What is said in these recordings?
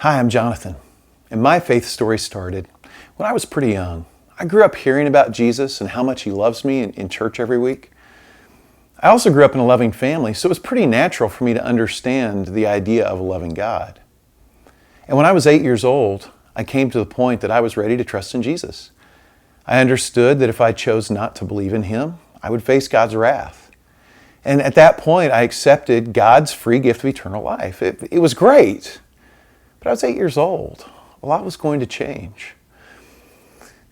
Hi, I'm Jonathan, and my faith story started when I was pretty young. I grew up hearing about Jesus and how much He loves me in church every week. I also grew up in a loving family, so it was pretty natural for me to understand the idea of a loving God. And when I was 8 years old, I came to the point that I was ready to trust in Jesus. I understood that if I chose not to believe in Him, I would face God's wrath. And at that point, I accepted God's free gift of eternal life. It was great. But I was 8 years old. A lot was going to change.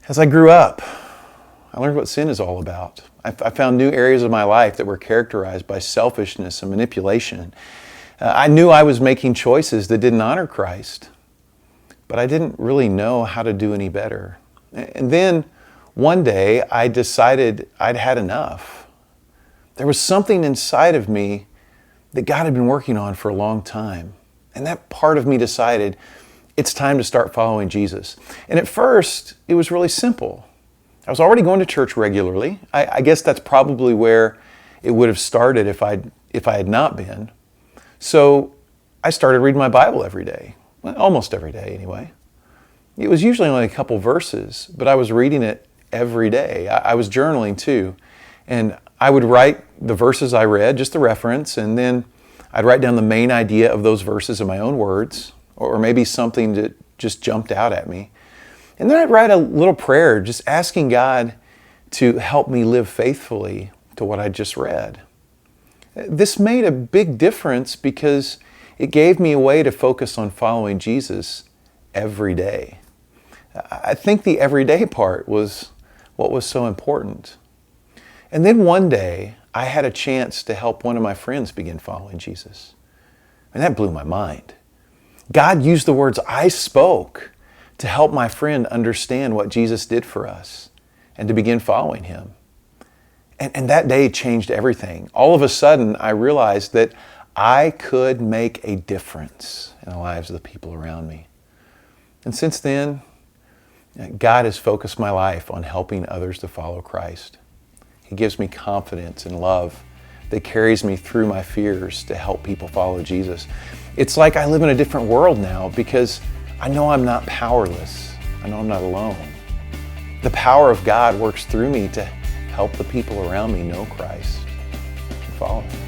As I grew up, I learned what sin is all about. I found new areas of my life that were characterized by selfishness and manipulation. I knew I was making choices that didn't honor Christ, but I didn't really know how to do any better. And then one day I decided I'd had enough. There was something inside of me that God had been working on for a long time. And that part of me decided it's time to start following Jesus. And at first, it was really simple. I was already going to church regularly. I guess that's probably where it would have started if I had not been. So I started reading my Bible every day. Well, almost every day anyway. It was usually only a couple verses, but I was reading it every day. I was journaling too. And I would write the verses I read, just the reference, and then I'd write down the main idea of those verses in my own words, or maybe something that just jumped out at me. And then I'd write a little prayer just asking God to help me live faithfully to what I just read. This made a big difference because it gave me a way to focus on following Jesus every day. I think the everyday part was what was so important. And then one day, I had a chance to help one of my friends begin following Jesus. And that blew my mind. God used the words I spoke to help my friend understand what Jesus did for us and to begin following Him. And that day changed everything. All of a sudden, I realized that I could make a difference in the lives of the people around me. And since then, God has focused my life on helping others to follow Christ. He gives me confidence and love that carries me through my fears to help people follow Jesus. It's like I live in a different world now because I know I'm not powerless. I know I'm not alone. The power of God works through me to help the people around me know Christ and follow Him.